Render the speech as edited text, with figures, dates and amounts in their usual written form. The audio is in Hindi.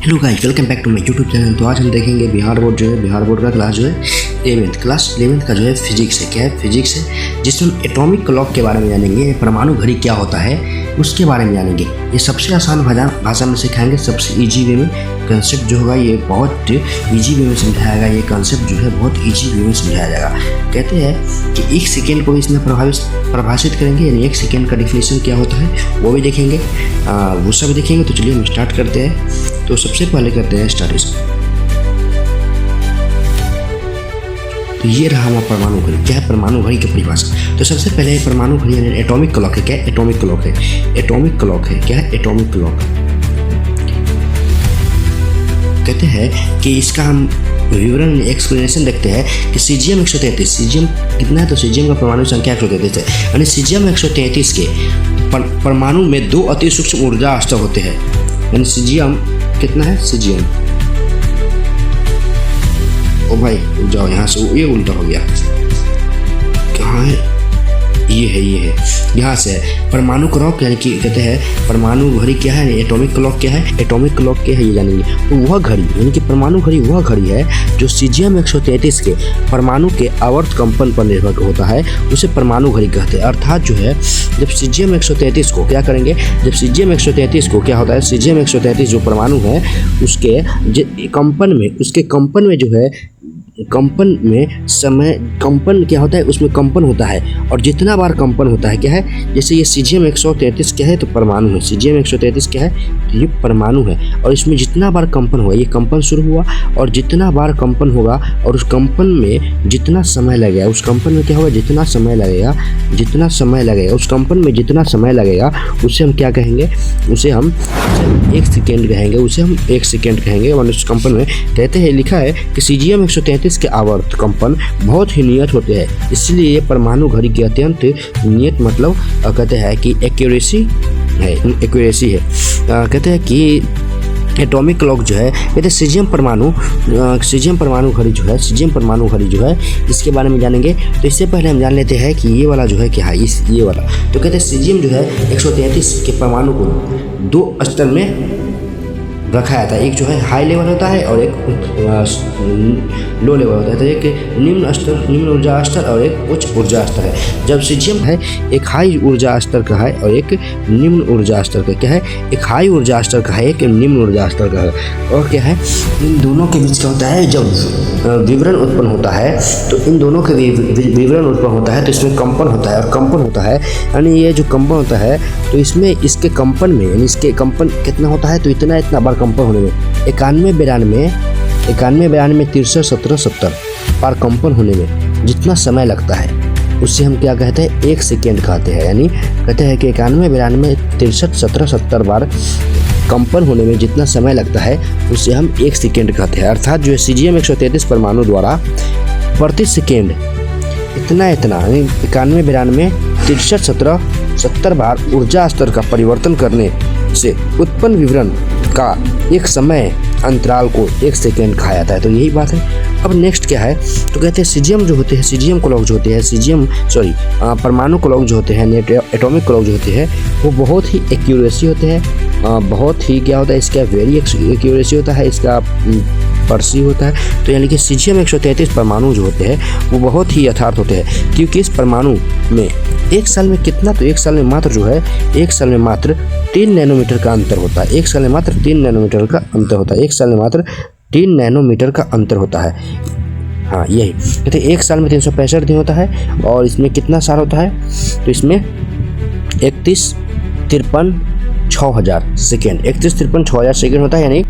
Hello guys, welcome back to my YouTube channel. तो आज हम देखेंगे बिहार बोर्ड का क्लास जो है 11th का जो है फिजिक्स है। क्या है? फिजिक्स है, जिसमें हम एटॉमिक क्लॉक के बारे में जानेंगे। परमाणु घड़ी क्या होता है उसके बारे में जानेंगे। ये सबसे आसान भाषा में सिखाएंगे, सबसे इजी वे में। कंसेप्ट जो होगा ये बहुत इजी वे में समझाएगा। ये कंसेप्ट जो है बहुत इजी वे में समझाया जाएगा। कहते हैं कि एक सेकेंड को भी इसमें परिभाषित करेंगे, यानी एक सेकेंड का डिफिनेशन क्या होता है वो भी देखेंगे, वो सब देखेंगे। तो चलिए हम स्टार्ट करते हैं। तो सबसे पहले करते हैं स्टार्ट इसको। तो ये रहा हमारा परमाणु घड़ी। क्या है परमाणु घड़ी की परिभाषा? तो सबसे पहले परमाणु घड़ी यानी एटॉमिक क्लॉक है। क्या है? एटॉमिक क्लॉक है। एटॉमिक क्लॉक है। क्या है? Atomic clock. कहते हैं कि इसका हम विवरण एक्सप्लेनेशन देखते हैं कि सीजियम 133। सीजियम कितना है? तो सीजियम का परमाणु संख्या 133 है। यानी सीजियम 133 के परमाणु में 2 अति सूक्ष्म ऊर्जा स्तर होते हैं। यानी सीजियम कितना है? सीजियम, ओ भाई जाओ यहाँ से, ये उल्टा हो गया। कहाँ है? ये है यहाँ से है परमाणु क्लॉक। यानी कि कहते हैं परमाणु घड़ी क्या है, एटॉमिक क्लॉक क्या है, एटॉमिक क्लॉक क्या है ये जानेंगे। तो वह घड़ी यानी कि परमाणु घड़ी वह घड़ी है जो सीजियम 133 के परमाणु के आवर्त कंपन पर निर्भर होता है, उसे परमाणु घड़ी कहते हैं। अर्थात जो है जब सीजियम 133 को क्या करेंगे, जब सीजियम 133 को क्या होता है, सीजियम 133 जो परमाणु है उसके कंपन में जो है कंपन में समय कंपन क्या होता है, उसमें कंपन होता है। और जितना बार कंपन होता है क्या है, जैसे ये सीजियम 133 क्या है तो परमाणु है। सीजियम 133 क्या है तो ये परमाणु है। और इसमें जितना बार कंपन हुआ, ये कंपन शुरू हुआ और जितना बार कंपन होगा और उस कंपन में जितना समय लगेगा, उस कंपन में क्या होगा, जितना समय लगेगा उस कंपन में जितना समय लगेगा उसे हम क्या कहेंगे, उसे हम 1 सेकेंड कहेंगे। उसे हम 1 सेकेंड कहेंगे। और उस कंपन में कहते हैं, लिखा है कि सीजियम 133 के आवर्त कंपन बहुत ही नियत होते हैं, इसलिए ये परमाणु घड़ी की अत्यंत नियत मतलब कहते हैं कि एक्यूरेसी है। कहते हैं कि एटॉमिक क्लॉक जो है, कहते हैं सीजियम परमाणु घड़ी जो है इसके बारे में जानेंगे। तो इससे पहले हम जान लेते हैं कि ये वाला जो है क्या है, ये वाला। तो कहते हैं सीजियम जो है 133 के परमाणु को 2 स्तर में रखा जाता है। एक जो है हाई लेवल होता है और एक लो लेवल होता है। तो एक निम्न ऊर्जा स्तर और एक उच्च ऊर्जा स्तर है। जब सीजियम है एक हाई ऊर्जा स्तर का है और एक निम्न ऊर्जा स्तर का। क्या है? एक हाई ऊर्जा स्तर का है, एक निम्न ऊर्जा स्तर का है। और क्या है, इन दोनों के बीच क्या होता है, जब विवरण उत्पन्न होता है तो इन दोनों के विवरण उत्पन्न होता है तो इसमें कंपन होता है। और कंपन होता है यानी ये जो कंपन होता है तो इसमें इसके कंपन में यानी इसके कंपन कितना होता है, तो इतना बार कंपन होने में 91, 92, 63, 17, 70 बार कंपन होने में जितना समय लगता है उससे हम क्या कहते हैं, 1 सेकेंड कहते हैं। यानी कहते हैं कि 91, 92, 63, 17, 70 बार कंपन होने में जितना समय लगता है उसे हम 1 सेकेंड कहते हैं। अर्थात जो है सीजियम 133 परमाणु द्वारा प्रति सेकेंड इतना यानी 91, 92, 63, 17, 70 बार ऊर्जा स्तर का परिवर्तन करने से उत्पन्न विवरण का एक समय अंतराल को 1 सेकेंड कहा जाता है। तो यही बात है। अब नेक्स्ट क्या है, तो कहते हैं सीजियम जो होते हैं, सीजियम क्लॉक जो होते हैं, परमाणु क्लॉक जो होते हैं, एटॉमिक क्लॉक जो होते हैं वो बहुत ही एक्यूरेसी होते हैं। बहुत ही क्या होता है, इसका वेरी एक्यूरेसी होता है, इसका परसी होता है। तो यानी कि सीजियम 133 परमाणु जो होते हैं वो बहुत ही यथार्थ होते हैं, क्योंकि इस परमाणु में 1 साल में कितना, तो 1 साल में मात्र जो है 1 साल में मात्र 3 नैनोमीटर का अंतर होता है। 1 साल में मात्र 3 नैनोमीटर का अंतर होता है। 1 साल में मात्र 3 नैनोमीटर का अंतर होता है। हाँ यही कहते हैं। 1 साल में 365 दिन होता है। और इसमें कितना साल होता है, तो इसमें 31, 53, 6000 सेकेंड, 31, 53, 6000 सेकेंड होता है। यानी